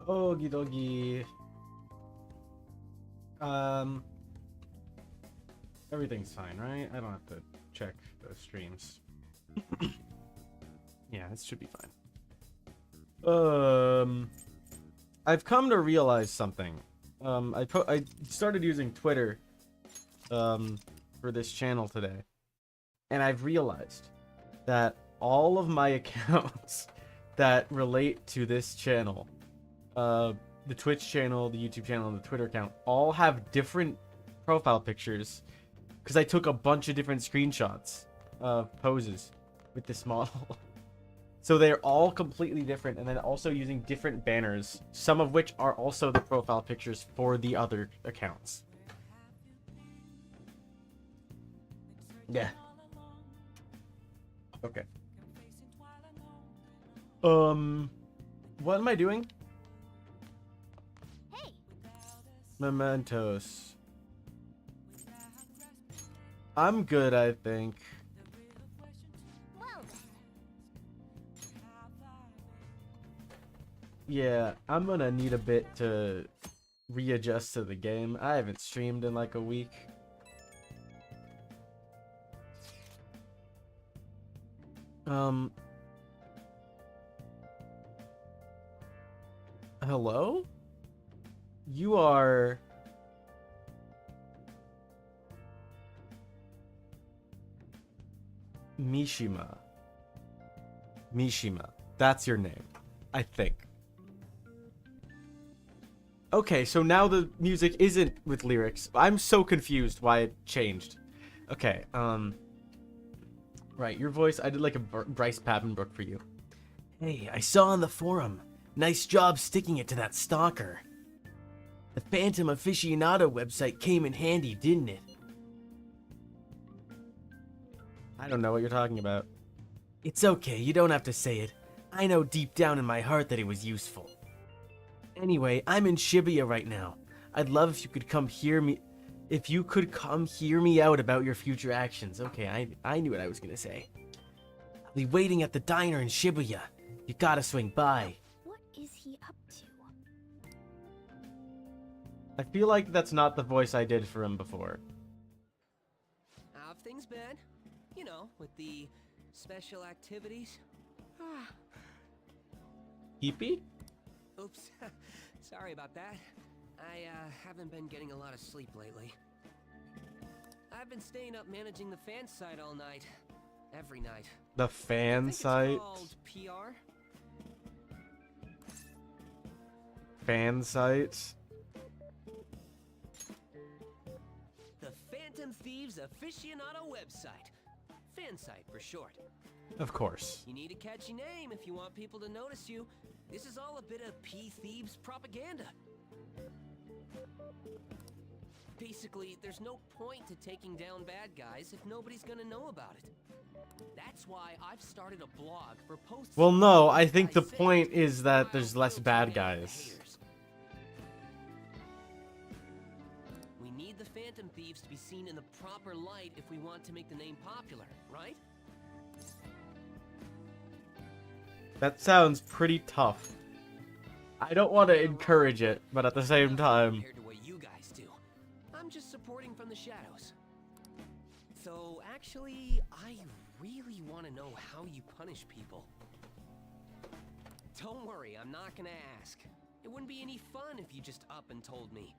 Okie dokie. Everything's fine, right? I don't have to check the streams. Yeah, this should be fine. I've come to realize something. I started using Twitter, for this channel today, and I've realized that all of my accounts that relate to this channel, the Twitch channel, the YouTube channel, and the Twitter account, all have different profile pictures because I took a bunch of different screenshots of poses with this model. So they're all completely different, and then also using different banners, some of which are also the profile pictures for the other accounts. Yeah. Okay. What am I doing? Hey. Mementos. I'm good, I think. Well Yeah, I'm gonna need a bit to readjust to the game. I haven't streamed in like a week. Hello? You are... Mishima. Mishima. That's your name, I think. Okay, so now the music isn't with lyrics. I'm so confused why it changed. Okay, right, your voice, I did like a Bryce Papenbrook for you. Hey, I saw on the forum. Nice job sticking it to that stalker. The Phantom Aficionado website came in handy, didn't it? I don't know what you're talking about. It's okay, you don't have to say it. I know deep down in my heart that it was useful. Anyway, I'm in Shibuya right now. I'd love if you could come hear me... If you could come hear me out about your future actions. Okay, I knew what I was gonna say. I'll be waiting at the diner in Shibuya. You gotta swing by. What is he up to? I feel like that's not the voice I did for him before. How have things been? You know, with the special activities. Hippie? Oops. Sorry about that. I haven't been getting a lot of sleep lately. I've been staying up managing the fan site all night. Every night. The fan site? It's called PR. Fan sites? The Phantom Thieves Aficionado website. Fan site for short. Of course. You need a catchy name if you want people to notice you. This is all a bit of P-Thieves propaganda. Basically, there's no point to taking down bad guys if nobody's gonna know about it. That's why I've started a blog for posts... Well, no, I think the point is that there's less bad guys. We need the Phantom Thieves to be seen in the proper light if we want to make the name popular, right? That sounds pretty tough. I don't want to encourage it, but at the same time... Compared to what you guys do. I'm just supporting from the shadows. So, actually, I really want to know how you punish people. Don't worry, I'm not gonna ask. It wouldn't be any fun if you just up and told me.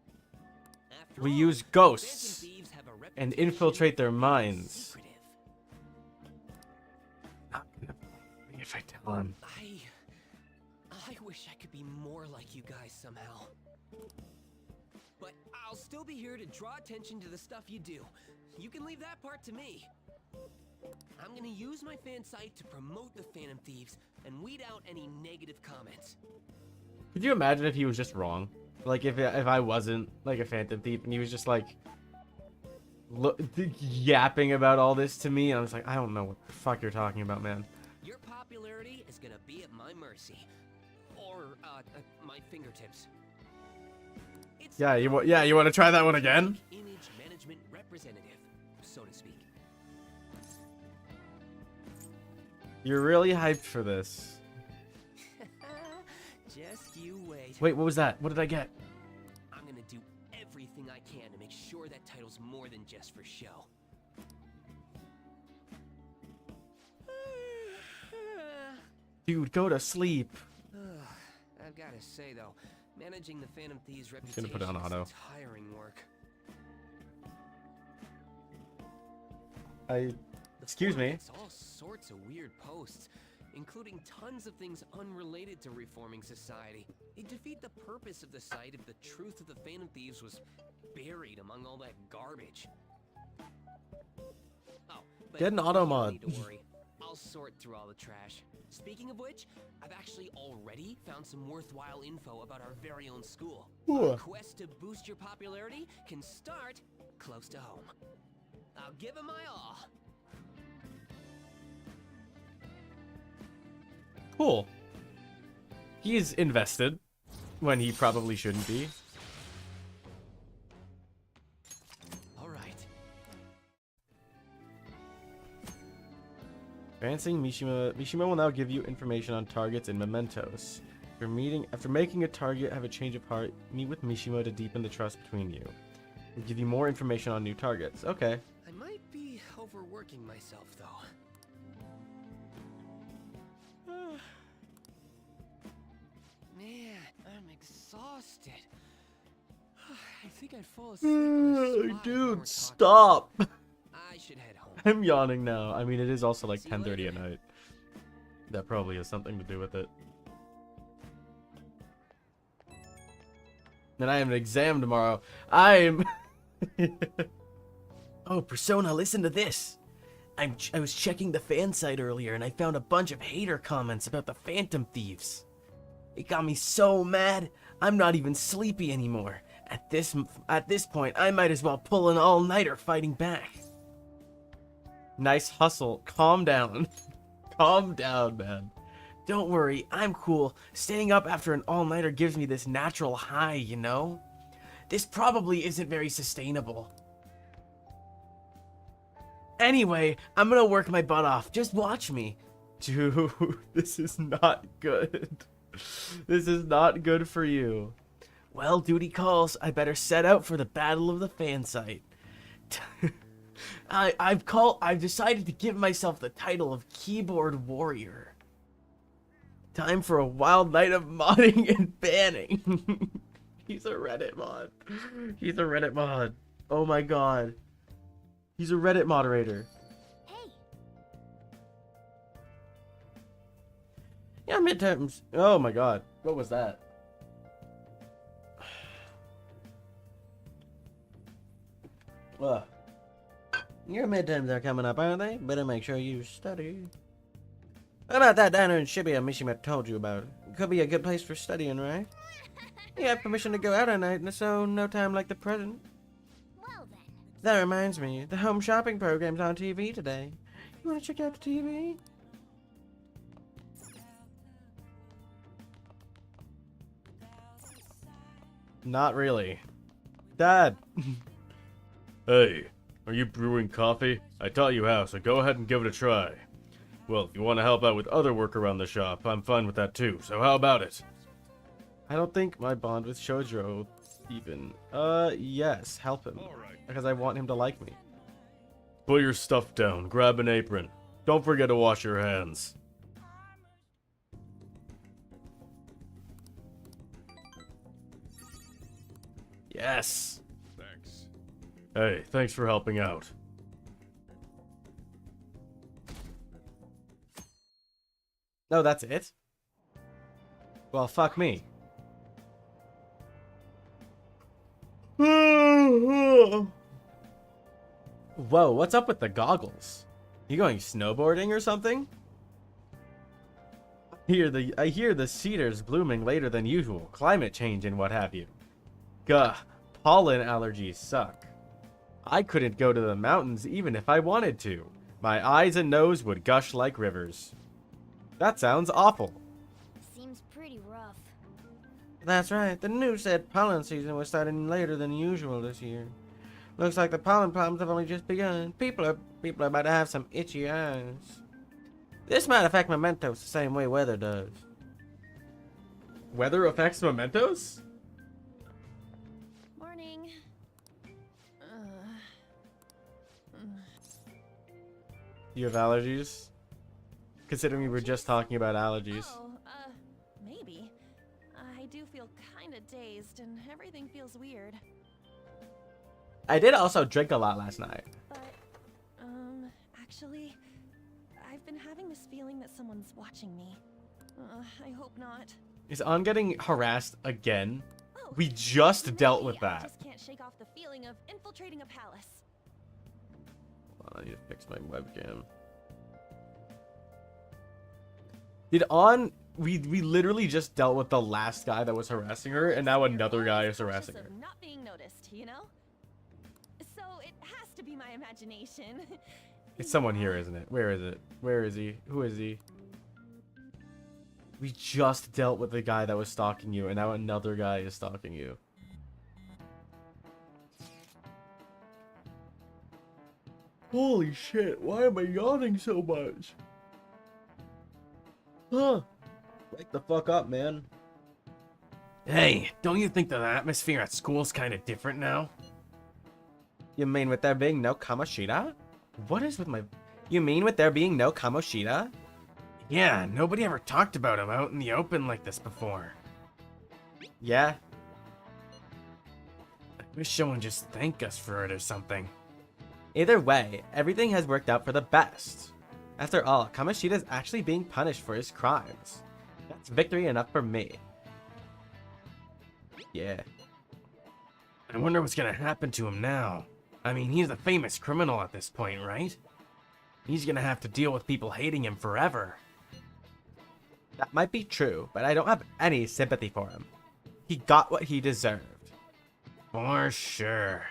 After We all, use Phantom ghosts Thieves have a and reputation infiltrate their for being minds. secretive. Not gonna believe me if I tell him. I wish I could be more like you guys somehow. But I'll still be here to draw attention to the stuff you do. You can leave that part to me. I'm gonna use my fan site to promote the Phantom Thieves and weed out any negative comments. Could you imagine if he was just wrong? Like, if I wasn't, like, a Phantom Thief, and he was just, like, yapping about all this to me, and I was like, I don't know what the fuck you're talking about, man. Your popularity is gonna be at my mercy. Or, my fingertips. Yeah, you want to try that one again? Image management representative, so to speak. You're really hyped for this. Just you You wait. Wait, what was that? What did I get? I'm gonna do everything I can to make sure that title's more than just for show. Dude, go to sleep. I've gotta say though, managing the Phantom Thieves' gonna reputation put it on auto. is tiring work. The Excuse forum me. gets all sorts of weird posts, including tons of things unrelated to reforming society. It'd defeat the purpose of the site if the truth of the Phantom Thieves was buried among all that garbage. Oh, but Get an auto you don't mod. need to worry. I'll sort through all the trash. Speaking of which, I've actually already found some worthwhile info about our very own school. Ooh. Our quest to boost your popularity can start close to home. I'll give it my all. Cool. He's invested when he probably shouldn't be. All right. Advancing Mishima. Mishima will now give you information on targets and mementos. After making a target, have a change of heart. Meet with Mishima to deepen the trust between you. We'll give you more information on new targets. Okay. I might be overworking myself, though. Man, I'm exhausted. I think I'd fall asleep on the spot if we're Dude, talking. stop. I should head home. I'm yawning now. I mean, it is also like See you 10:30 at later. night. That probably has something to do with it. Then I have an exam tomorrow. I'm... Oh, Persona, listen to this. I was checking the fan site earlier and I found a bunch of hater comments about the Phantom Thieves. It got me so mad, I'm not even sleepy anymore. At this point, I might as well pull an all-nighter fighting back. Nice hustle. Calm down. Calm down, man. Don't worry, I'm cool. Staying up after an all-nighter gives me this natural high, you know? This probably isn't very sustainable. Anyway, I'm gonna work my butt off. Just watch me. Dude, this is not good. This is not good for you. Well, duty calls. I better set out for the Battle of the Fan Site. I've decided to give myself the title of Keyboard Warrior. Time for a wild night of modding and banning. He's a Reddit mod. He's a Reddit mod. Oh my god. He's a Reddit moderator. Hey, Yeah, midterms. Oh my god. What was that? Ugh. Your midterms are coming up, aren't they? Better make sure you study. What about that diner in Shibuya Mishima told you about? Could be a good place for studying, right? You have permission to go out at night, so no time like the present. well then. That reminds me, the home shopping program's on TV today. You want to check out the TV? Not really. Dad! Hey, are you brewing coffee? I taught you how, so go ahead and give it a try. Well, if you want to help out with other work around the shop, I'm fine with that too, so how about it? I don't think my bond with Shojiro even. Yes, help him. Because I want him to like me. Put your stuff down, grab an apron. Don't forget to wash your hands. Yes! Thanks. Hey, thanks for helping out. No, that's it? Well, fuck me. Whoa, what's up with the goggles? You going snowboarding or something? I hear the cedar's blooming later than usual. Climate change and what have you. Gah, pollen allergies suck. I couldn't go to the mountains even if I wanted to. My eyes and nose would gush like rivers. That sounds awful. Seems pretty rough. That's right. The news said pollen season was starting later than usual this year. Looks like the pollen problems have only just begun. People are about to have some itchy eyes. This might affect mementos the same way weather does. Weather affects mementos? Morning. You have allergies? Considering we were just talking about allergies. Oh, maybe. I do feel kind of dazed and everything feels weird. I did also drink a lot last night. But, actually, I've been having this feeling that someone's watching me. I hope not. Is On getting harassed again? Oh, We just dealt with I that. just can't shake off the feeling of infiltrating a palace. Hold on, I need to fix my webcam. Did On... We literally just dealt with the last guy that was harassing her, and now another guy is harassing her. Of not being noticed, you know? So it has to be my imagination. It's someone here, isn't it? Where is it? Where is he? Who is he? We just dealt with the guy that was stalking you, and now another guy is stalking you. Holy shit, why am I yawning so much? Huh. Wake the fuck up, man. Hey, don't you think the atmosphere at school's kind of different now? You mean with there being no Kamoshida? What is with my... You mean with there being no Kamoshida? Yeah, nobody ever talked about him out in the open like this before. Yeah? I wish someone would just thank us for it or something. Either way, everything has worked out for the best. After all, Kamoshida's actually being punished for his crimes. That's victory enough for me. Yeah. I wonder what's gonna happen to him now. I mean, he's a famous criminal at this point, right? He's gonna have to deal with people hating him forever. That might be true, but I don't have any sympathy for him. He got what he deserved. For sure.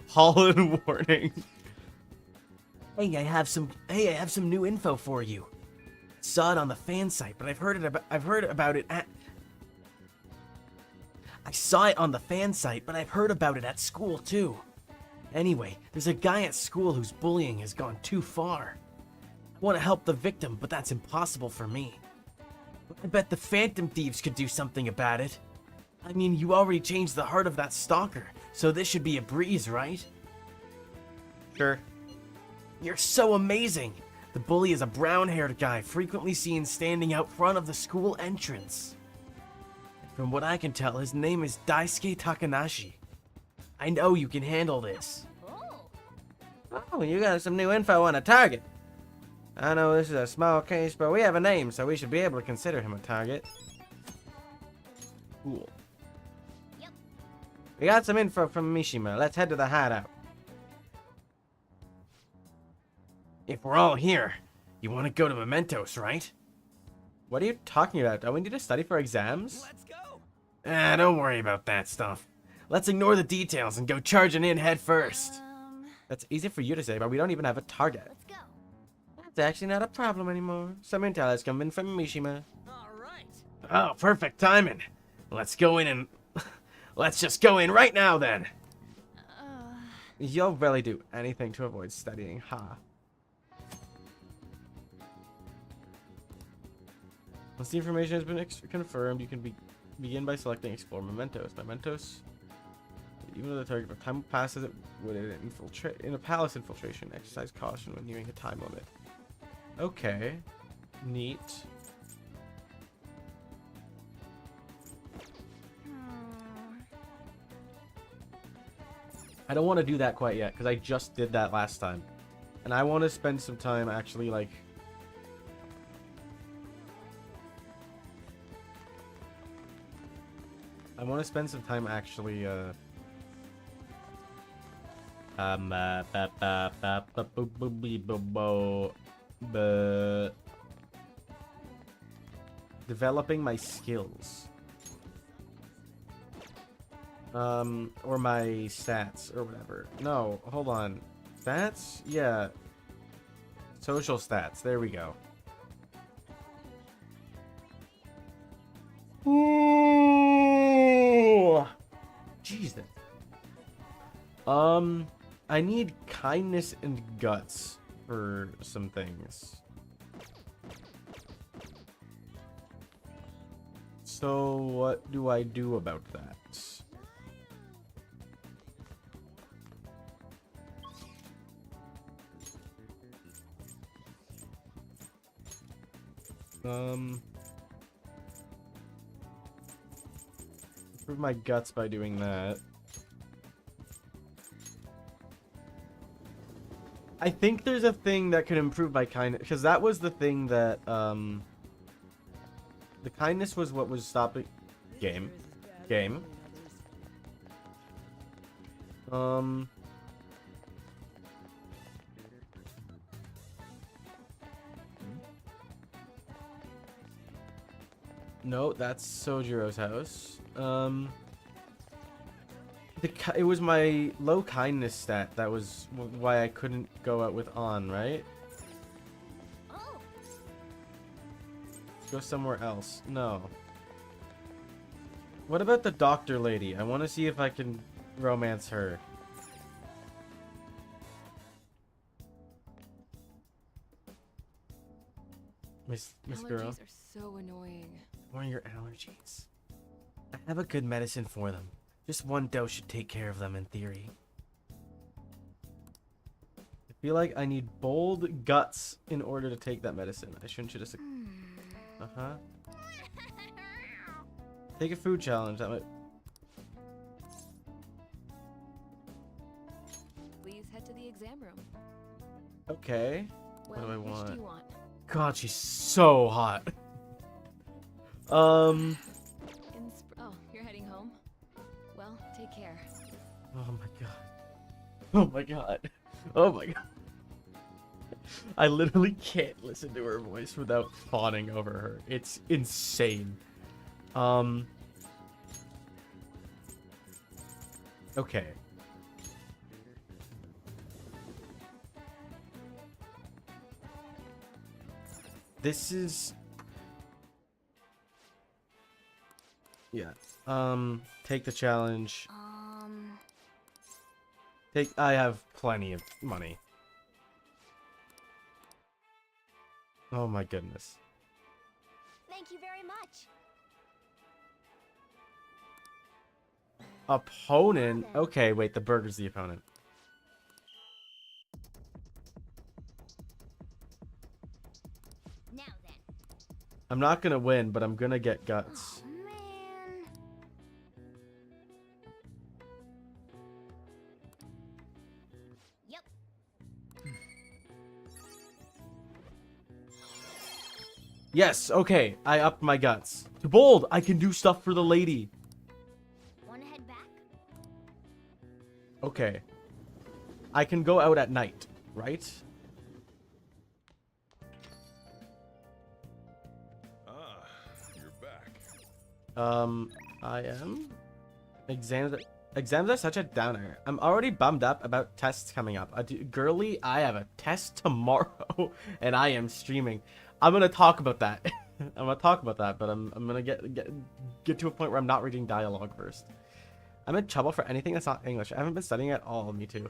Pollen warning. Hey, I have some new info for you. Saw it on the fan site, but I've heard about it at I saw it on the fan site, but I've heard about it at school too. Anyway, there's a guy at school whose bullying has gone too far. I want to help the victim, but that's impossible for me. I bet the Phantom Thieves could do something about it. I mean, you already changed the heart of that stalker, so this should be a breeze, right? Sure. You're so amazing! The bully is a brown-haired guy frequently seen standing out front of the school entrance. From what I can tell, his name is Daisuke Takanashi. I know you can handle this. Oh, you got some new info on a target. I know this is a small case, but we have a name, so we should be able to consider him a target. Cool. Yep. We got some info from Mishima. Let's head to the hideout. If we're all here, you want to go to Mementos, right? What are you talking about? Don't we need to study for exams? Let's go. Don't worry about that stuff. Let's ignore the details and go charging in head first. That's easy for you to say, but we don't even have a target. Let's go. That's actually not a problem anymore. Some intel has come in from Mishima. All right. Oh, perfect timing. Let's go in and... Let's just go in right now, then. You'll really do anything to avoid studying, huh? Once the information has been confirmed, you can begin by selecting Explore Mementos. Mementos, even though the target of time passes, it would infiltrate in a palace infiltration. Exercise caution when nearing a time limit. Okay, neat. I don't want to do that quite yet because I just did that last time, and I want to spend some time actually like. I want to spend some time actually, developing my skills. Or my stats, or whatever. No, hold on. Stats? Yeah. Social stats, there we go. Ooh! Jesus. I need kindness and guts for some things. So what do I do about that? Improve my guts by doing that. I think there's a thing that could improve my kindness, because that was the thing that, the kindness was what was stopping... Game. No, that's Sojiro's house. It was my low kindness stat that was why I couldn't go out with On, right? Oh, Go somewhere else. No. What about the doctor lady? I want to see if I can romance her. Miss Girl. Allergies are so annoying. What are your allergies? I have a good medicine for them. Just one dose should take care of them in theory. I feel like I need bold guts in order to take that medicine. I shouldn't just... Uh-huh. Take a food challenge. That might... Please head to the exam room. Okay. Well, What do I which want? do you want? God, she's so hot. Oh, you're heading home? Well, take care. Oh my god. Oh my god. Oh my god. I literally can't listen to her voice without fawning over her. It's insane. Okay. This is... Yeah. Take the challenge. I have plenty of money. Oh my goodness. thank you very much. Opponent? Okay, wait, the burger's the opponent. Now then. I'm not gonna win, but I'm gonna get guts. Oh, man. Yep. Yes, okay, I upped my guts. To bold, I can do stuff for the lady. Wanna head back? Okay. I can go out at night, right? Ah, you're back. I am? Exams are such a downer. I'm already bummed up about tests coming up. Girly, I have a test tomorrow, and I am streaming. I'm gonna talk about that. I'm gonna talk about that, but I'm gonna get to a point where I'm not reading dialogue first. I'm in trouble for anything that's not English. I haven't been studying at all. Me too.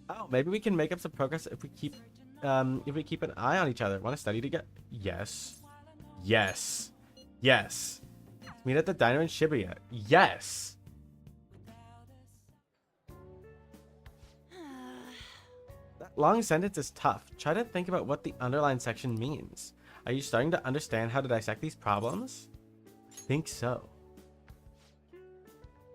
Oh, maybe we can make up some progress if we keep an eye on each other. Want to study together? Yes. Yes. Yes. Meet at the diner in Shibuya. Yes. That long sentence is tough. Try to think about what the underlined section means. Are you starting to understand how to dissect these problems? Think so.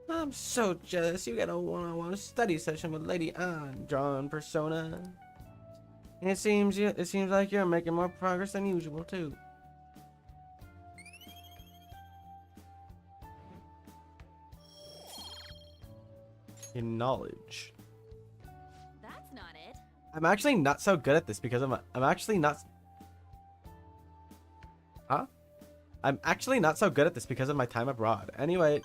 I'm so jealous. You got a one-on-one study session with Lady An, drawn persona. It seems like you're making more progress than usual too. In knowledge. That's not it. I'm actually not so good at this because I'm actually not. Huh? I'm actually not so good at this because of my time abroad. Anyway.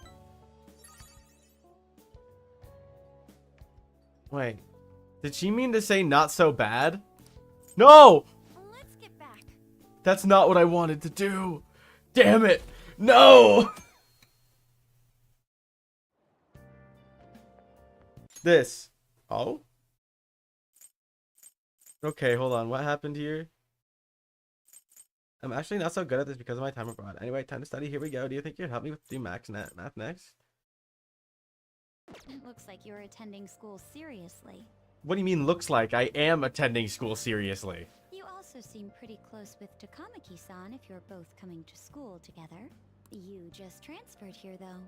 Wait. Did she mean to say not so bad? No! Let's get back. That's not what I wanted to do. Damn it. No! This. Oh? Okay, hold on. What happened here? I'm actually not so good at this because of my time abroad. Anyway, time to study. Here we go. Do you think you'd help me with do math next? It looks like you're attending school seriously. What do you mean looks like? I am attending school seriously. You also seem pretty close with Takamaki-san if you're both coming to school together. You just transferred here, though.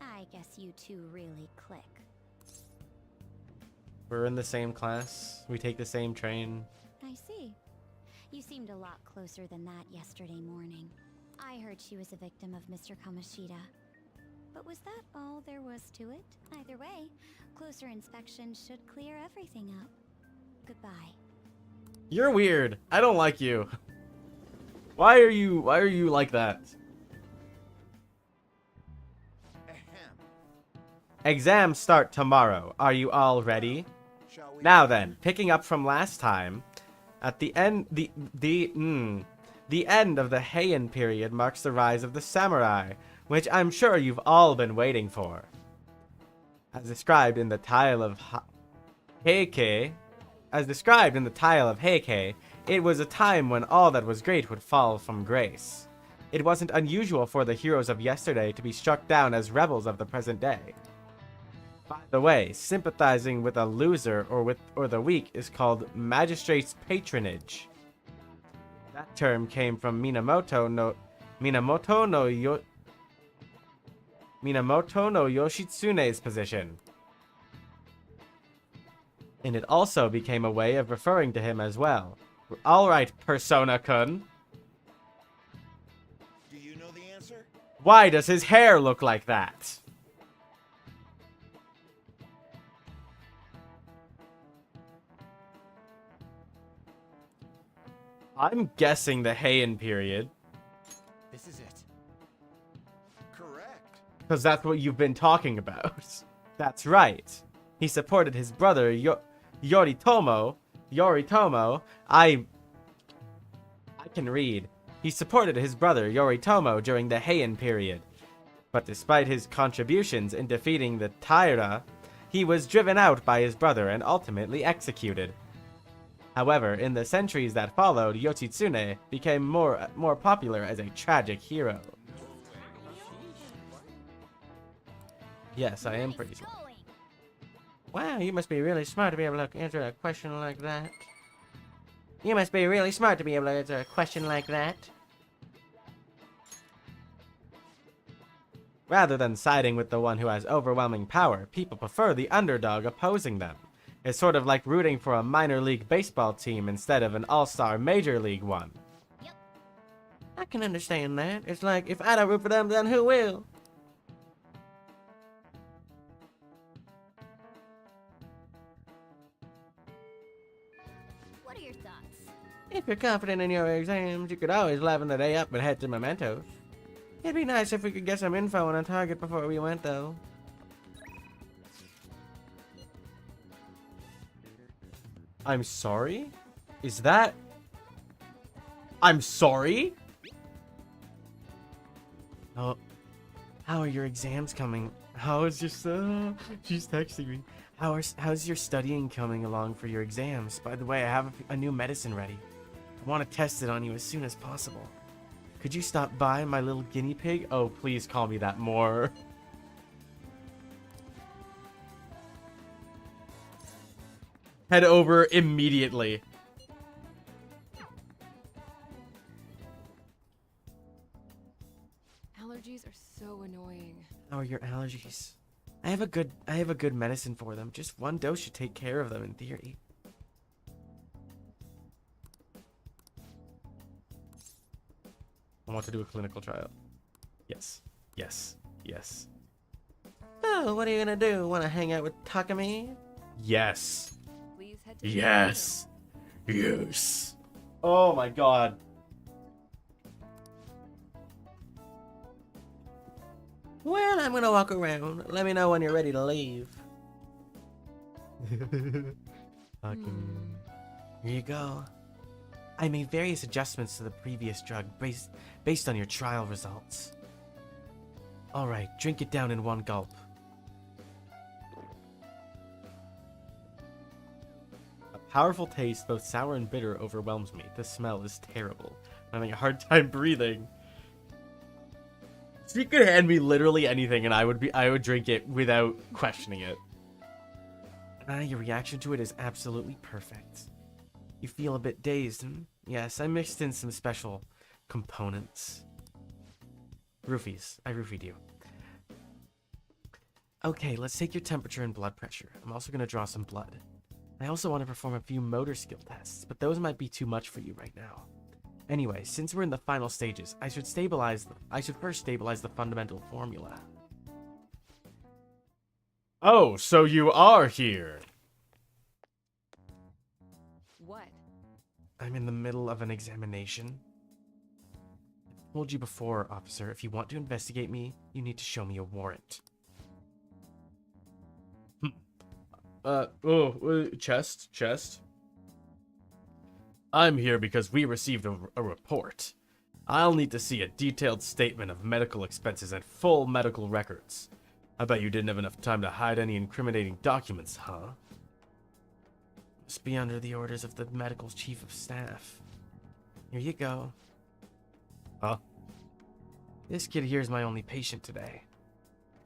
I guess you two really click. We're in the same class. We take the same train. I see. You seemed a lot closer than that yesterday morning. I heard she was a victim of Mr. Kamoshida. But was that all there was to it? Either way, closer inspection should clear everything up. Goodbye. You're weird. I don't like you. Why are you like that? Exams start tomorrow. Are you all ready? Now then, picking up from last time, at the end the end of the Heian period marks the rise of the samurai, which I'm sure you've all been waiting for. As described in the tile of Heike, it was a time when all that was great would fall from grace. It wasn't unusual for the heroes of yesterday to be struck down as rebels of the present day. By the way, sympathizing with a loser or the weak is called magistrate's patronage. That term came from Minamoto no Yoshitsune's position. And it also became a way of referring to him as well. Alright, Persona-kun. Do you know the answer? Why does his hair look like that? I'm guessing the Heian period. This is it. Correct. Because that's what you've been talking about. That's right. He supported his brother Yoritomo. I can read. He supported his brother Yoritomo during the Heian period. But despite his contributions in defeating the Taira, he was driven out by his brother and ultimately executed. However, in the centuries that followed, Yoshitsune became more popular as a tragic hero. Yes, I am pretty smart. Wow, you must be really smart to be able to answer a question like that. You must be really smart to be able to answer a question like that. Rather than siding with the one who has overwhelming power, people prefer the underdog opposing them. It's sort of like rooting for a minor league baseball team instead of an all-star major league one. Yep. I can understand that. It's like, if I don't root for them, then who will? What are your thoughts? If you're confident in your exams, you could always liven the day up and head to Mementos. It'd be nice if we could get some info on a target before we went, though. I'm sorry? Is that... I'm sorry? Oh, how are your exams coming? How is your she's texting me. How's your studying coming along for your exams? By the way, I have a new medicine ready. I want to test it on you as soon as possible. Could you stop by, my little guinea pig? Oh, please call me that more. Head over immediately. Allergies are so annoying. How are your allergies? I have a good medicine for them. Just one dose should take care of them in theory. I want to do a clinical trial. Yes. Yes. Yes. Oh, what are you gonna do? Want to hang out with Takami? Yes. Please head to Yes. Yes. Oh my god. Well, I'm gonna walk around. Let me know when you're ready to leave. Takami. Here you go. I made various adjustments to the previous drug based on your trial results. Alright, drink it down in one gulp. A powerful taste, both sour and bitter, overwhelms me. The smell is terrible. I'm having a hard time breathing. So you could hand me literally anything and I would drink it without questioning it. Your reaction to it is absolutely perfect. You feel a bit dazed, hmm? Yes, I mixed in some special components. Roofies. I roofied you. Okay, let's take your temperature and blood pressure. I'm also going to draw some blood. I also want to perform a few motor skill tests, but those might be too much for you right now. Anyway, since we're in the final stages, I should first stabilize the fundamental formula. Oh, so you are here. What? I'm in the middle of an examination. I told you before, officer, if you want to investigate me, you need to show me a warrant. Chest. I'm here because we received a report. I'll need to see a detailed statement of medical expenses and full medical records. I bet you didn't have enough time to hide any incriminating documents, huh? Must be under the orders of the medical chief of staff. Here you go. Huh? This kid here is my only patient today.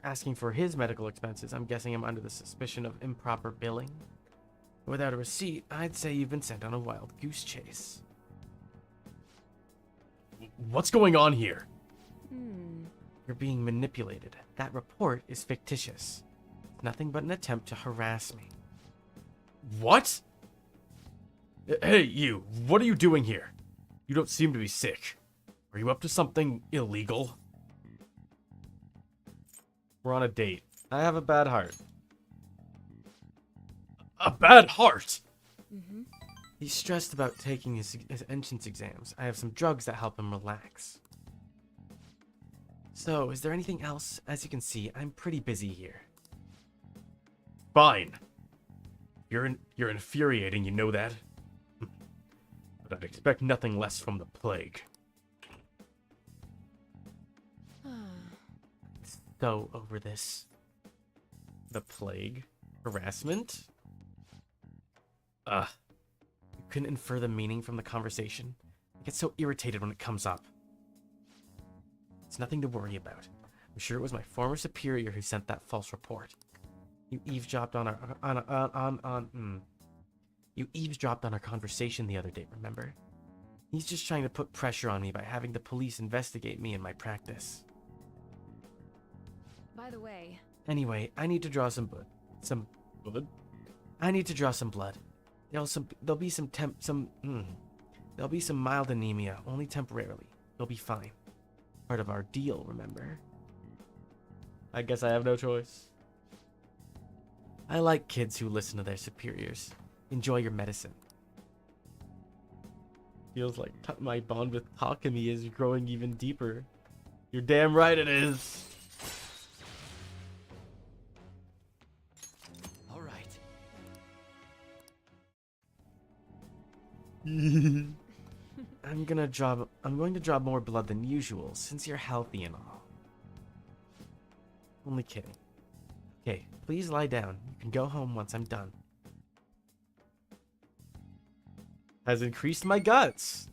Asking for his medical expenses, I'm guessing I'm under the suspicion of improper billing. Without a receipt, I'd say you've been sent on a wild goose chase. What's going on here? You're being manipulated. That report is fictitious. Nothing but an attempt to harass me. What? Hey, you. What are you doing here? You don't seem to be sick. Are you up to something illegal? We're on a date. I have a bad heart. A bad heart? He's stressed about taking his entrance exams. I have some drugs that help him relax. So, is there anything else? As you can see, I'm pretty busy here. Fine. You're infuriating, you know that? But I'd expect nothing less from the plague. So, over this. The plague? Harassment? You couldn't infer the meaning from the conversation? I get so irritated when it comes up. It's nothing to worry about. I'm sure it was my former superior who sent that false report. You eavesdropped on You eavesdropped on our conversation the other day, remember? He's just trying to put pressure on me by having the police investigate me and my practice. By the way... Anyway, I need to draw some blood. Some blood? I need to draw some blood. There'll be some mild anemia, only temporarily. You'll be fine. Part of our deal, remember? I guess I have no choice. I like kids who listen to their superiors. Enjoy your medicine. Feels like my bond with Takumi is growing even deeper. You're damn right it is. All right. I'm going to draw more blood than usual since you're healthy and all. Only kidding. Okay, please lie down. You can go home once I'm done. Has increased my guts.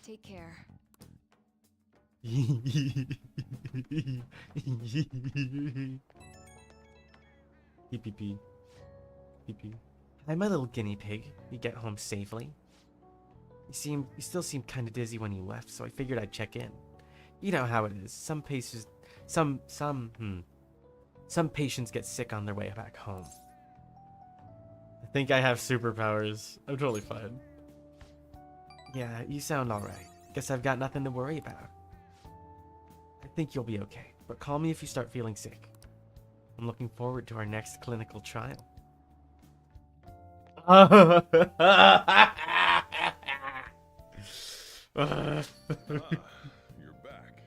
Take care. Pee. Hi, my little guinea pig. You get home safely. You still seemed kind of dizzy when you left, so I figured I'd check in. You know how it is. Some patients get sick on their way back home. I think I have superpowers. I'm totally fine. Yeah, you sound alright. Guess I've got nothing to worry about. I think you'll be okay, but call me if you start feeling sick. I'm looking forward to our next clinical trial. You're back.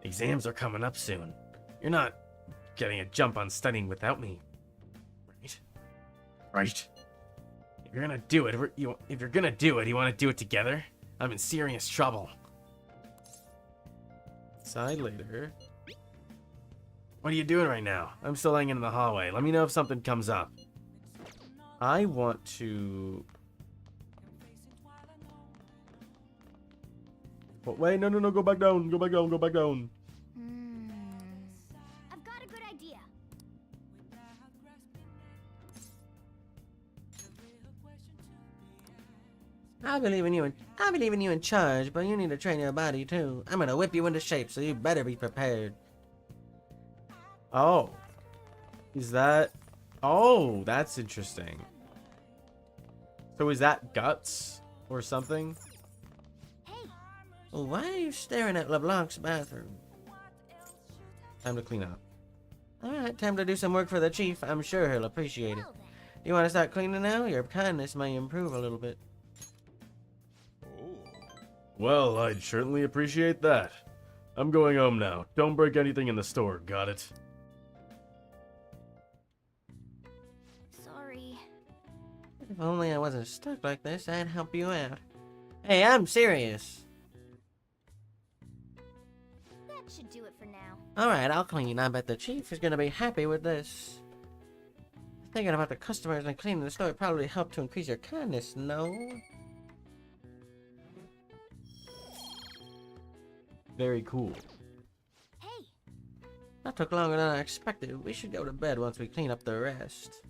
Exams are coming up soon. You're not getting a jump on studying without me, right? If you're gonna do it, you want to do it together? I'm in serious trouble. inside later. What are you doing right now? I'm still hanging in the hallway. Let me know if something comes up. I want to... Oh, wait, no, go back down. Go back down, go back down. I've got a good idea. I believe in you in charge, but you need to train your body too. I'm gonna whip you into shape, so you better be prepared. Oh. Is that... Oh, that's interesting. So is that guts or something? Well, why are you staring at LeBlanc's bathroom? Time to clean up. Alright, time to do some work for the chief. I'm sure he'll appreciate it. You want to start cleaning now? Your kindness may improve a little bit. Oh. Well, I'd certainly appreciate that. I'm going home now. Don't break anything in the store, got it? Sorry. If only I wasn't stuck like this, I'd help you out. Hey, I'm serious. That should do it for now. Alright, I'll clean. I bet the chief is gonna be happy with this. Thinking about the customers and cleaning the store probably helped to increase your kindness, no? Very cool. Hey, That took longer than I expected. We should go to bed once we clean up the rest.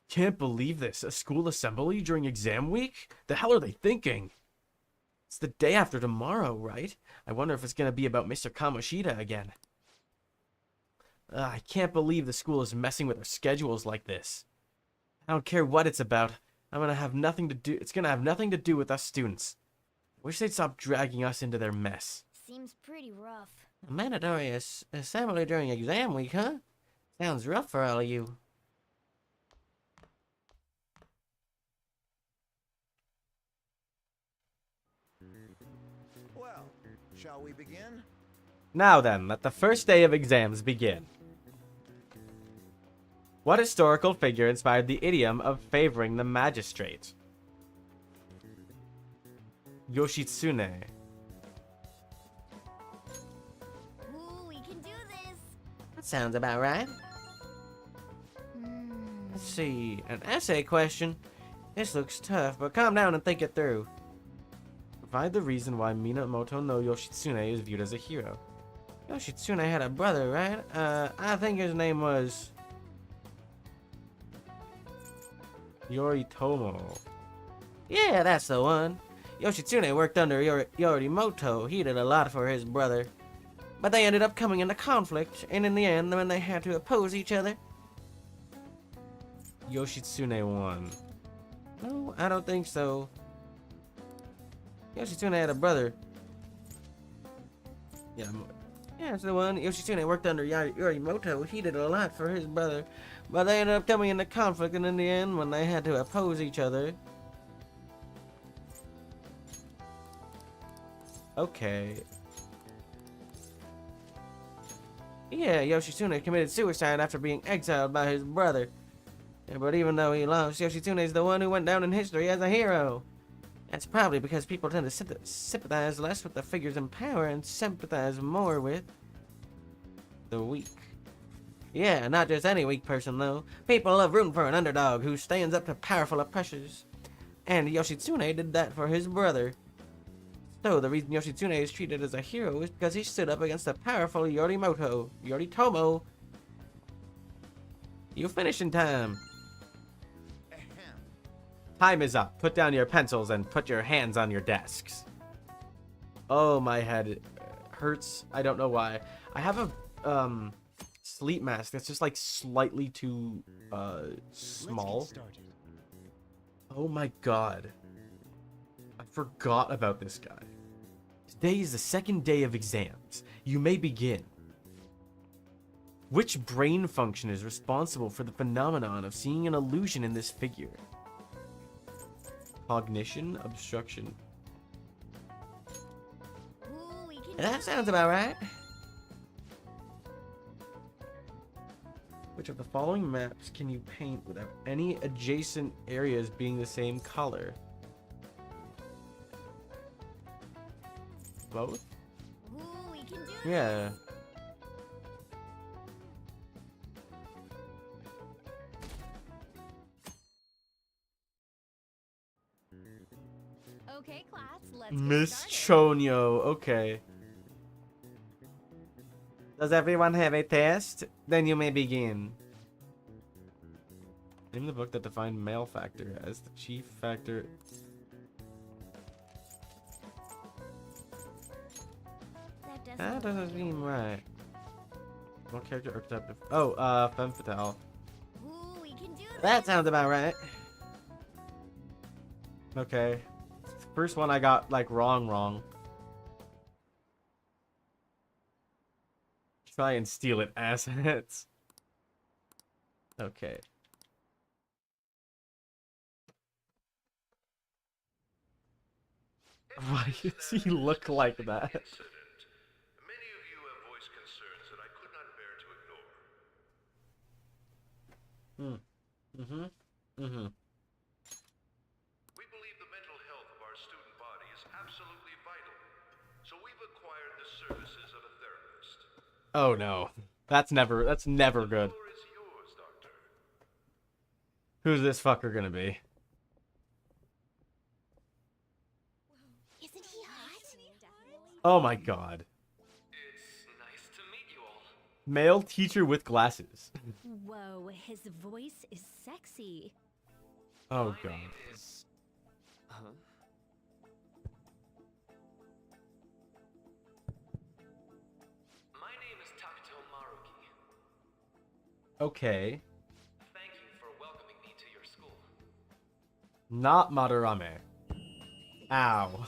Can't believe this. A school assembly during exam week? The hell are they thinking? It's the day after tomorrow, right? I wonder if it's gonna be about Mr. Kamoshida again. I can't believe the school is messing with our schedules like this. I don't care what it's about. I'm gonna have nothing to do. It's gonna have nothing to do with us students. Wish they'd stop dragging us into their mess. seems pretty rough. A mandatory assembly during exam week, huh? Sounds rough for all of you. Well, shall we begin? Now then, let the first day of exams begin. What historical figure inspired the idiom of favoring the magistrate? Yoshitsune. Ooh, we can do this. That sounds about right. Let's see, an essay question. This looks tough, but calm down and think it through. Provide the reason why Minamoto no Yoshitsune is viewed as a hero. Yoshitsune had a brother, right? I think his name was... Yoritomo. Yeah, that's the one. Yoshitsune worked under Yoritomo. He did a lot for his brother. But they ended up coming into conflict, and in the end, when they had to oppose each other... Yoshitsune won. No, I don't think so. Yoshitsune had a brother. Yeah, Yeah, that's the one. Yoshitsune worked under Yoritomo. He did a lot for his brother. But they ended up coming into conflict, and in the end, when they had to oppose each other... okay. Yeah, Yoshitsune committed suicide after being exiled by his brother. Yeah, but even though he lost, Yoshitsune is the one who went down in history as a hero. That's probably because people tend to sympathize less with the figures in power and sympathize more with the weak. Yeah, not just any weak person, though. People love rooting for an underdog who stands up to powerful oppressors. And Yoshitsune did that for his brother. So, the reason Yoshitsune is treated as a hero is because he stood up against the powerful Yoritomo. You finish in time. Ahem. Time is up. Put down your pencils and put your hands on your desks. Oh, my head hurts. I don't know why. I have a sleep mask that's just like slightly too small. Oh my god. I forgot about this guy. Today is the second day of exams. You may begin. Which brain function is responsible for the phenomenon of seeing an illusion in this figure? Cognition, obstruction. Ooh, we can That sounds about right. Which of the following maps can you paint without any adjacent areas being the same color? Both? Ooh, we can do Yeah. Okay, class, let's Miss get started. Chonyo, okay. Does everyone have a test? Then you may begin. Name the book that defined male factor as the chief factor. That doesn't seem right. What character archetype? Oh, femme fatale. Ooh, we can do That sounds about right. Okay. First one I got like wrong. Try and steal it, assets. Okay. Why does he look like that? Many of you have voiced concerns that I could not bear to ignore. We believe the mental health of our student body is absolutely vital, so we've acquired the services of a therapist. Oh no. That's never good. The floor is yours, Doctor. Who's this fucker gonna be? Isn't he hot? Oh my god. It's nice to meet you all. Male teacher with glasses. Whoa, his voice is sexy. Oh My god. name is... Huh? My name is Takuto Maruki. Okay. Thank you for welcoming me to your school. Not Madarame. Ow.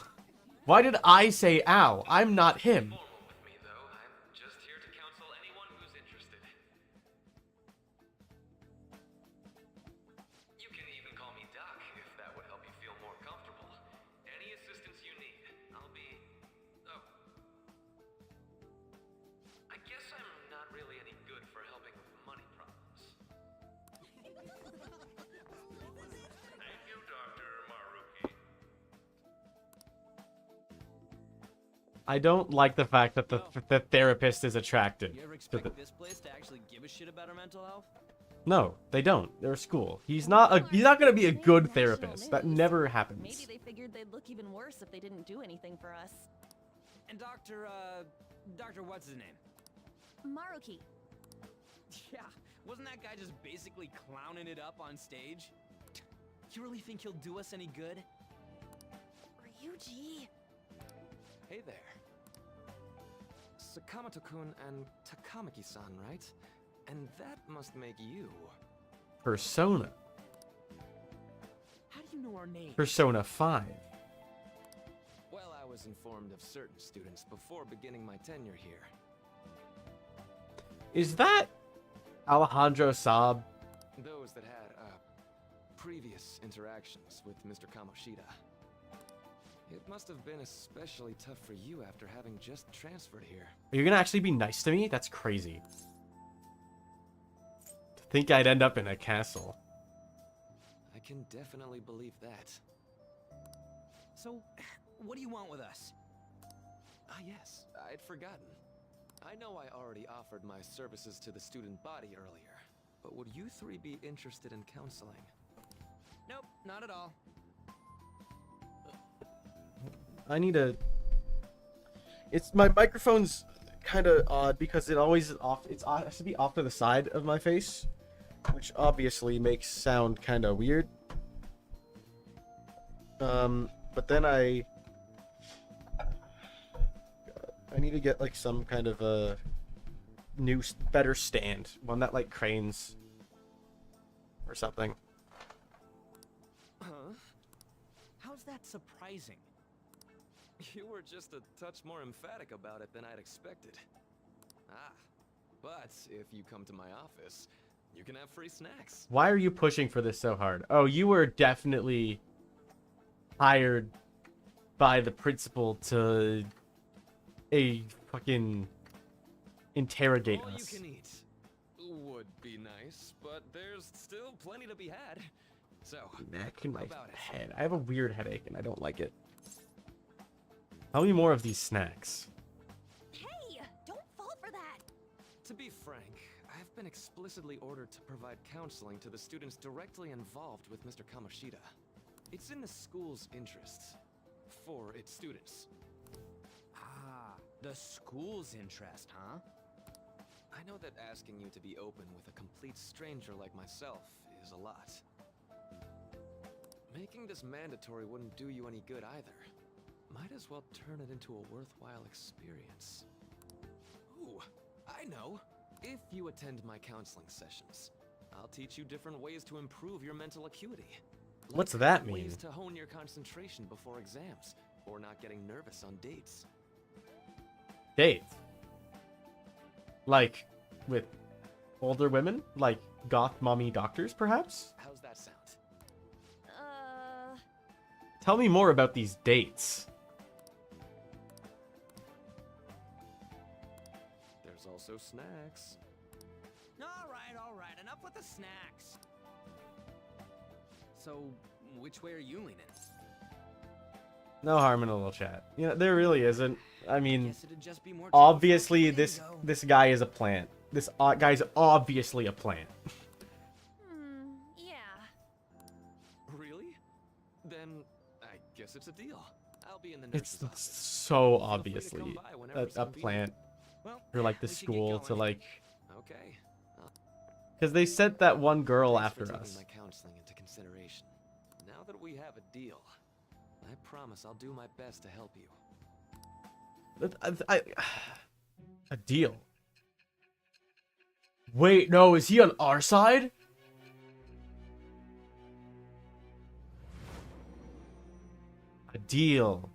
Why did I say ow? I'm not him. Formal with me, though. I'm just here to counsel anyone who's interested. You can even call me Doc if that would help you feel more comfortable. Any assistance you need, I'll be... Oh. I guess I'm not really any good for helping with money problems. Thank you, Dr. Maruki. I don't like the fact that the therapist is attracted. You ever to the- expect this place to actually give a shit about our mental health? No, they don't. They're a school. He's not gonna be a good therapist. That never happens. Maybe they figured they'd look even worse if they didn't do anything for us. And Dr. what's his name? Maruki. Yeah, wasn't that guy just basically clowning it up on stage? You really think he'll do us any good? Ryuji. Hey there. Sakamoto-kun and Takamaki-san, right? And that must make you... Persona. How do you know our names? Persona 5. Well, I was informed of certain students before beginning my tenure here. Is that Alejandro Saab? Those that had, previous interactions with Mr. Kamoshida. It must have been especially tough for you after having just transferred here. Are you gonna actually be nice to me? That's crazy. To think I'd end up in a castle. I can definitely believe that. So, what do you want with us? Ah, yes, I'd forgotten. I know I already offered my services to the student body earlier, but would you three be interested in counseling? Nope, not at all. I need a... It's my microphone's kind of odd because it always is off. It has to be off to the side of my face, which obviously makes sound kind of weird. But then I need to get like some kind of a new, better stand, one that like cranes or something. Huh? How's that surprising? You were just a touch more emphatic about it than I'd expected. Ah, but if you come to my office, you can have free snacks. Why are you pushing for this so hard? Oh, you were definitely hired by the principal to fucking interrogate All us. you can eat. would be nice, but there's still plenty to be had. So, Neck in my about it? head. I have a weird headache and I don't like it. Tell me more of these snacks. Hey, don't fall for that. To be frank, I've been explicitly ordered to provide counseling to the students directly involved with Mr. Kamoshida. It's in the school's interests. For its students. Ah, the school's interest, huh? I know that asking you to be open with a complete stranger like myself is a lot. Making this mandatory wouldn't do you any good either. Might as well turn it into a worthwhile experience. Ooh, I know. If you attend my counseling sessions, I'll teach you different ways to improve your mental acuity. What's that mean? Ways to hone your concentration before exams, or not getting nervous on dates. Dates? Like, with older women? Like, goth mommy doctors, perhaps? How's that sound? Tell me more about these dates. There's also snacks. All right, enough with the snacks. So, which way are you leaning? No harm in a little chat. You know, there really isn't. I mean, Guess it'd just be more trouble. obviously There you this go. this guy is a plant. This guy's obviously a plant. Yeah. Really? Then I guess it's a deal. I'll be in the It's nurse's office. so Feel free to obviously come by whenever a it's convenient. plant Well, for like the we should get school to going. like, Okay. because they sent that one girl Thanks for after taking us. my counseling into consideration. Now that we have a deal, I promise I'll do my best to help you. A deal. Wait, no, is he on our side? A deal.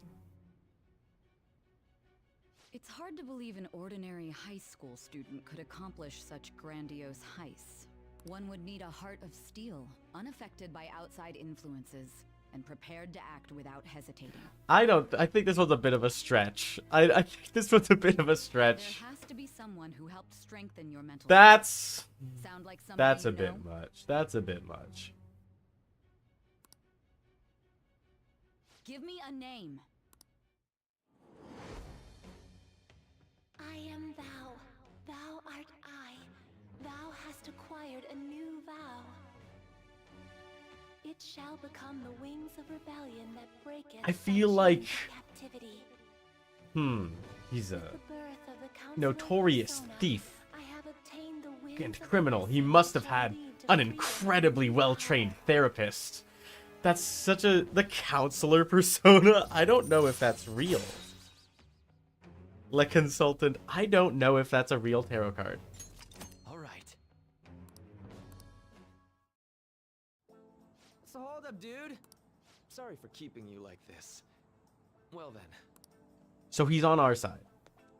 It's hard to believe an ordinary high school student could accomplish such grandiose heists. One would need a heart of steel, unaffected by outside influences, and prepared to act without hesitating. I think this was a bit of a stretch. I think this was a bit of a stretch. There has to be someone who helped strengthen your mental That's Sound like somebody that's a you bit know? much. That's a bit much. Give me a name. I am thou, thou art I. Thou hast acquired a new vow. It shall become the wings of rebellion that breaketh I thy feel like chains of captivity. He's a With the birth of the Council of notorious Persona, thief I have obtained the winds and of criminal. He wisdom must that have shall had lead to an freedom. incredibly well-trained therapist. That's such a the counselor persona. I don't know if that's real. Le consultant. I don't know if that's a real tarot card. All right. So hold up, dude. Sorry for keeping you like this. Well then. So he's on our side.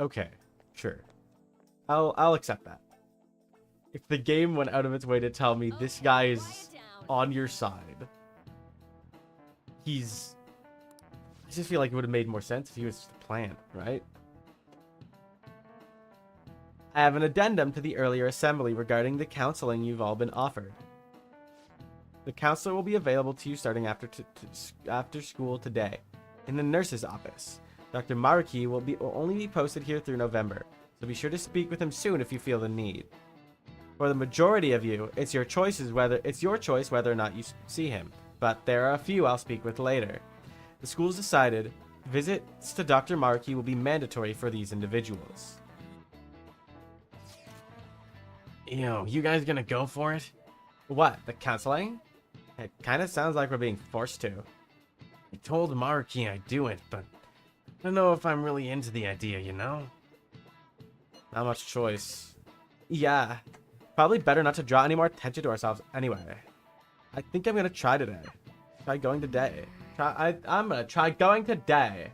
Okay, sure. I'll accept that. If the game went out of its way to tell me this guy is on your side, I just feel like it would have made more sense if he was just a plant, right? I have an addendum to the earlier assembly regarding the counseling you've all been offered. The counselor will be available to you starting after school today, in the nurse's office. Dr. Maruki will only be posted here through November, so be sure to speak with him soon if you feel the need. For the majority of you, it's your choice whether or not you see him, but there are a few I'll speak with later. The school's decided visits to Dr. Maruki will be mandatory for these individuals. Yo, you guys gonna go for it? What, the counseling? It kind of sounds like we're being forced to. I told Maruki I'd do it, but I don't know if I'm really into the idea, you know? Not much choice. Yeah, probably better not to draw any more attention to ourselves anyway. I think I'm gonna try today. Try going today. I'm gonna try going today.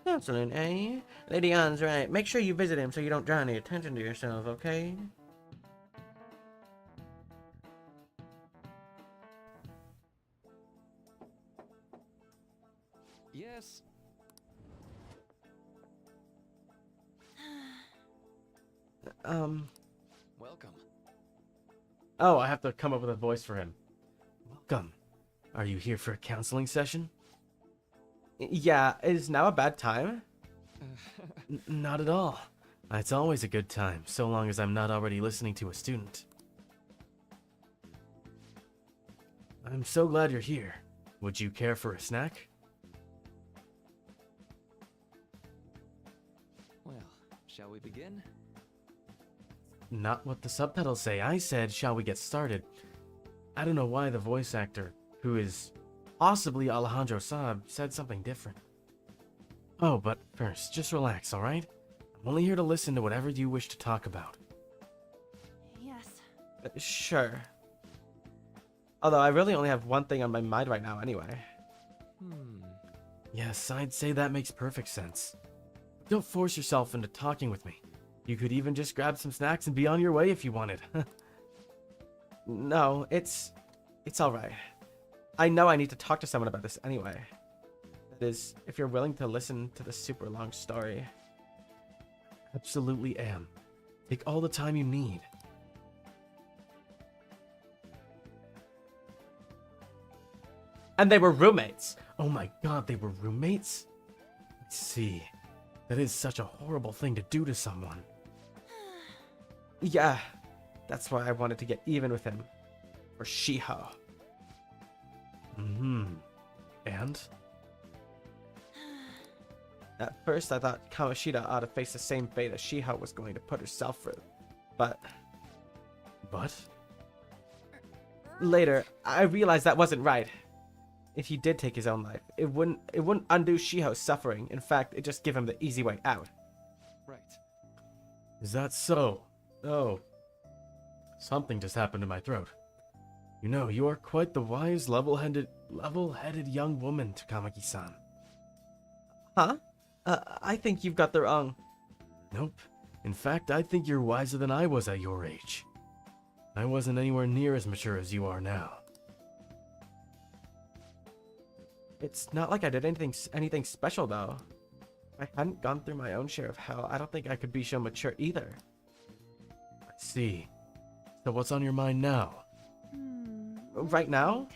Counseling, eh? Lady Ann's right. Make sure you visit him so you don't draw any attention to yourself, okay? Yes. welcome. Oh, I have to come up with a voice for him. Welcome. Are you here for a counseling session? Yeah, is now a bad time? Not at all. It's always a good time, so long as I'm not already listening to a student. I'm so glad you're here. Would you care for a snack? Well, shall we begin? Not what the subtitles say. I said, shall we get started? I don't know why the voice actor, who is possibly Alejandro Saab, said something different. Oh, but first, just relax, alright? I'm only here to listen to whatever you wish to talk about. Yes. Sure. Although I really only have one thing on my mind right now anyway. Yes, I'd say that makes perfect sense. Don't force yourself into talking with me. You could even just grab some snacks and be on your way if you wanted. No, it's alright. I know I need to talk to someone about this anyway. That is, if you're willing to listen to the super long story. Absolutely am. Take all the time you need. And they were roommates. Oh my god, they were roommates? I see. That is such a horrible thing to do to someone. Yeah, that's why I wanted to get even with him. Or Shiho. And? At first I thought Kamoshida ought to face the same fate as Shiho was going to put herself through. But? Later, I realized that wasn't right. If he did take his own life, it wouldn't undo Shiho's suffering. In fact, it just give him the easy way out. Right. Is that so? Oh. Something just happened to my throat. You know, you are quite the wise, level-headed young woman, Takamaki-san. Huh? I think you've got the wrong... Nope. In fact, I think you're wiser than I was at your age. I wasn't anywhere near as mature as you are now. It's not like I did anything special, though. If I hadn't gone through my own share of hell, I don't think I could be so mature either. I see. So what's on your mind now? Right now?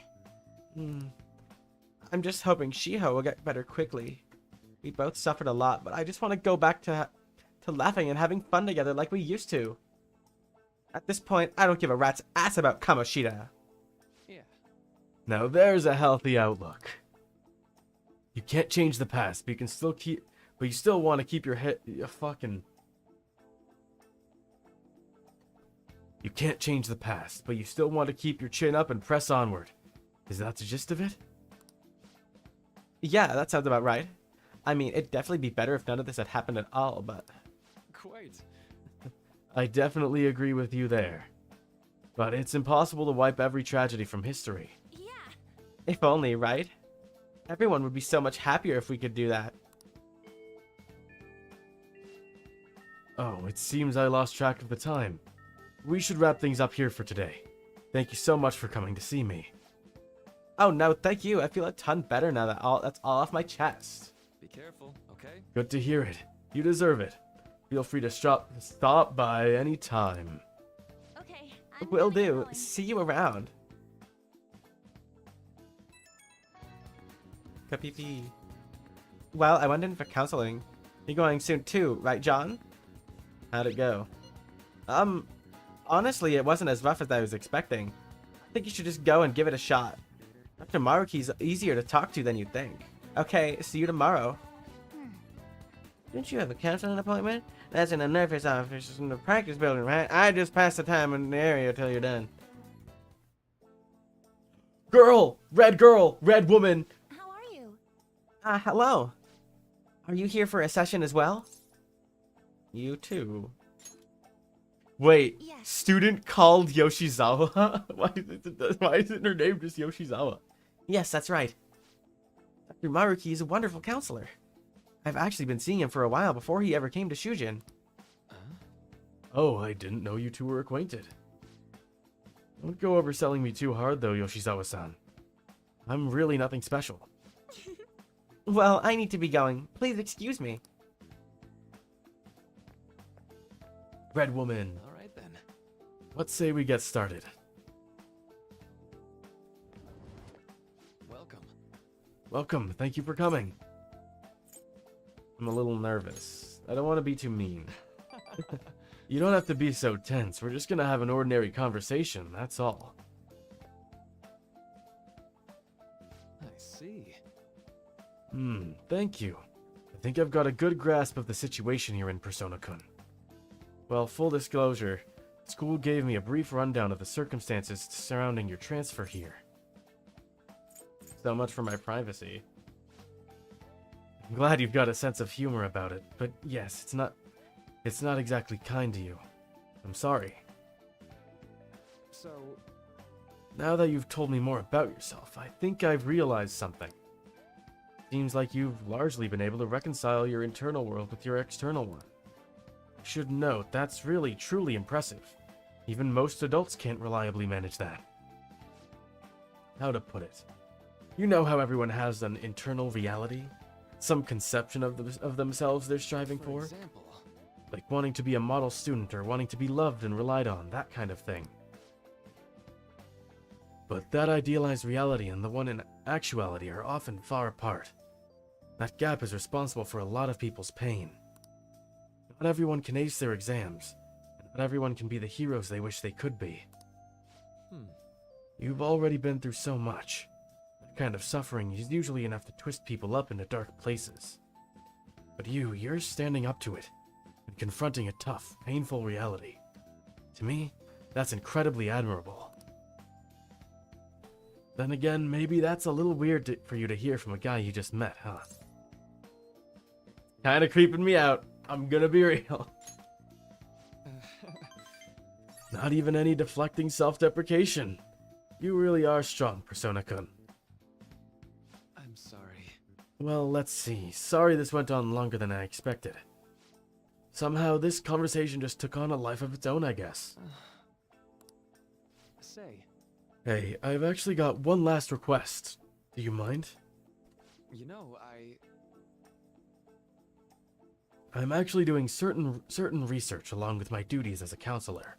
I'm just hoping Shiho will get better quickly. We both suffered a lot, but I just want to go back to laughing and having fun together like we used to. At this point, I don't give a rat's ass about Kamoshida. Yeah. Now there's a healthy outlook. You can't change the past, but you still want to keep your head. You can't change the past, but you still want to keep your chin up and press onward. Is that the gist of it? Yeah, that sounds about right. I mean, it'd definitely be better if none of this had happened at all, but... Quite. I definitely agree with you there. But it's impossible to wipe every tragedy from history. Yeah. If only, right? Everyone would be so much happier if we could do that. Oh, it seems I lost track of the time. We should wrap things up here for today. Thank you so much for coming to see me. Oh no, thank you. I feel a ton better now that that's all off my chest. Be careful, okay? Good to hear it. You deserve it. Feel free to stop by any time. Okay. Will do. See you around. Kapipi. Well, I went in for counseling. You're going soon too, right, John? How'd it go? Honestly, it wasn't as rough as I was expecting. I think you should just go and give it a shot. Dr. Maruki's easier to talk to than you'd think. Okay, see you tomorrow. Didn't you have a counseling appointment? That's in the nurse's office in the practice building, right? I just pass the time in the area till you're done. Girl! Red woman! How are you? Hello. Are you here for a session as well? You too. Wait, Yes. student called Yoshizawa? Why isn't her name just Yoshizawa? Yes, that's right. Dr. Maruki is a wonderful counselor. I've actually been seeing him for a while before he ever came to Shujin. Oh, I didn't know you two were acquainted. Don't go overselling me too hard though, Yoshizawa-san. I'm really nothing special. Well, I need to be going. Please excuse me. Red woman. All right then. let's say we get started. Welcome. Welcome. Thank you for coming. I'm a little nervous. I don't want to be too mean. You don't have to be so tense. We're just gonna have an ordinary conversation, that's all. I see. Thank you. I think I've got a good grasp of the situation here in Persona-kun. Well, full disclosure, school gave me a brief rundown of the circumstances surrounding your transfer here. So much for my privacy. I'm glad you've got a sense of humor about it, but yes, it's not exactly kind to you. I'm sorry. So, Now that you've told me more about yourself, I think I've realized something. Seems like you've largely been able to reconcile your internal world with your external one. I should note, that's really truly impressive. Even most adults can't reliably manage that. How to put it? You know how everyone has an internal reality? Some conception of themselves they're striving for? example, Like wanting to be a model student or wanting to be loved and relied on, that kind of thing. But that idealized reality and the one in actuality are often far apart. That gap is responsible for a lot of people's pain. Not everyone can ace their exams, and not everyone can be the heroes they wish they could be. You've already been through so much. That kind of suffering is usually enough to twist people up into dark places. But you're standing up to it, and confronting a tough, painful reality. To me, that's incredibly admirable. Then again, maybe that's a little weird for you to hear from a guy you just met, huh? Kinda creeping me out. I'm gonna be real. Not even any deflecting self-deprecation. You really are strong, Persona-kun. I'm sorry. Well, let's see. Sorry this went on longer than I expected. Somehow, this conversation just took on a life of its own, I guess. Say, Hey, I've actually got one last request. Do you mind? you know, I'm actually doing certain research along with my duties as a counselor.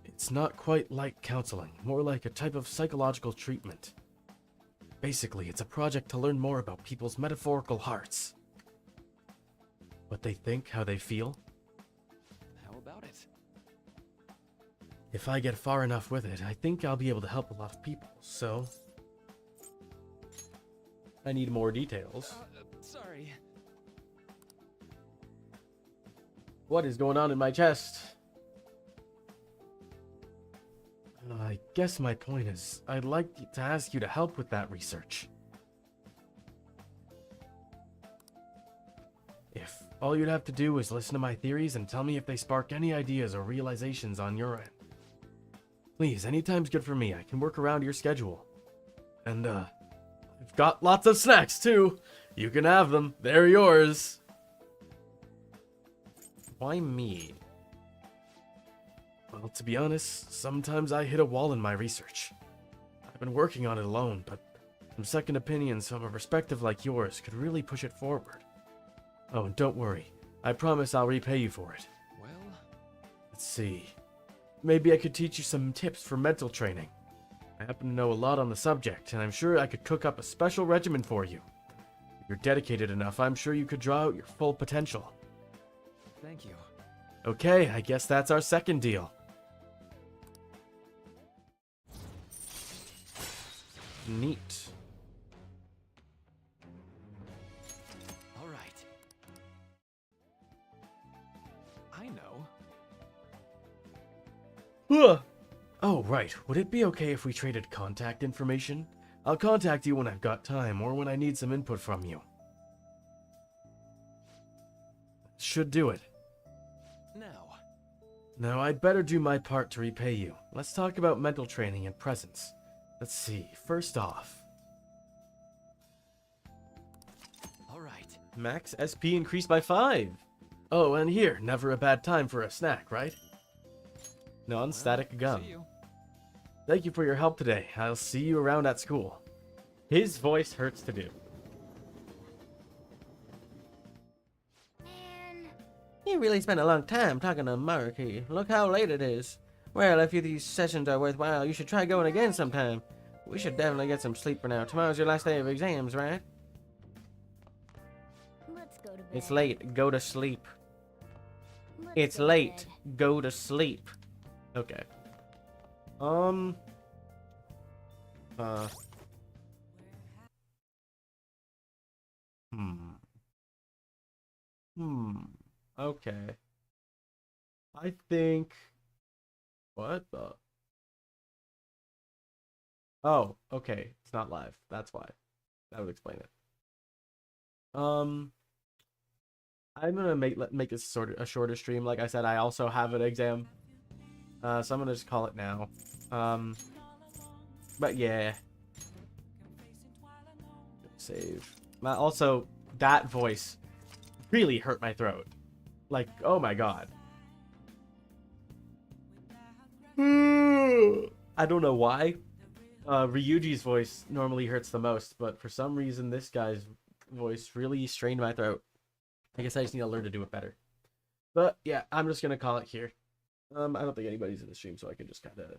It's not quite like counseling, more like a type of psychological treatment. Basically, it's a project to learn more about people's metaphorical hearts. What they think, how they feel. how about it? If I get far enough with it, I think I'll be able to help a lot of people, so... I need more details. Sorry. What is going on in my chest? I guess my point is, I'd like to ask you to help with that research. If all you'd have to do is listen to my theories and tell me if they spark any ideas or realizations on your end. Please, anytime's good for me. I can work around your schedule. And, I've got lots of snacks, too. You can have them. They're yours. Why me? Well, to be honest, sometimes I hit a wall in my research. I've been working on it alone, but some second opinions from a perspective like yours could really push it forward. Oh, and don't worry. I promise I'll repay you for it. Well, Let's see. Maybe I could teach you some tips for mental training. I happen to know a lot on the subject, and I'm sure I could cook up a special regimen for you. If you're dedicated enough, I'm sure you could draw out your full potential. thank you. Okay, I guess that's our second deal. Neat. All right. I know. Oh, right. Would it be okay if we traded contact information? I'll contact you when I've got time or when I need some input from you. Should do it. Now, Now, I'd better do my part to repay you. Let's talk about mental training and presence. Let's see. First off, all right. Max SP increased by 5. Oh, and here, never a bad time for a snack, right? Non-static Well, gum. see you. Thank you for your help today. I'll see you around at school. His voice hurts to do. Man, You really spent a long time talking to Marky. Look how late it is. Well, if these sessions are worthwhile, you should try going again sometime. We should definitely get some sleep for now. Tomorrow's your last day of exams, right? Let's go to bed. It's late. Go to sleep. Let's It's go to late. bed. Go to sleep. Okay. Uh. Okay. I think. What the? Oh, okay. It's not live. That's why. That would explain it. I'm gonna make this sort of a shorter stream. Like I said, I also have an exam. So I'm gonna just call it now. But yeah. Save. Also, that voice really hurt my throat. Like, oh my god. I don't know why. Ryuji's voice normally hurts the most, but for some reason this guy's voice really strained my throat. I guess I just need to learn to do it better. But yeah, I'm just gonna call it here. I don't think anybody's in the stream, so I can just kind of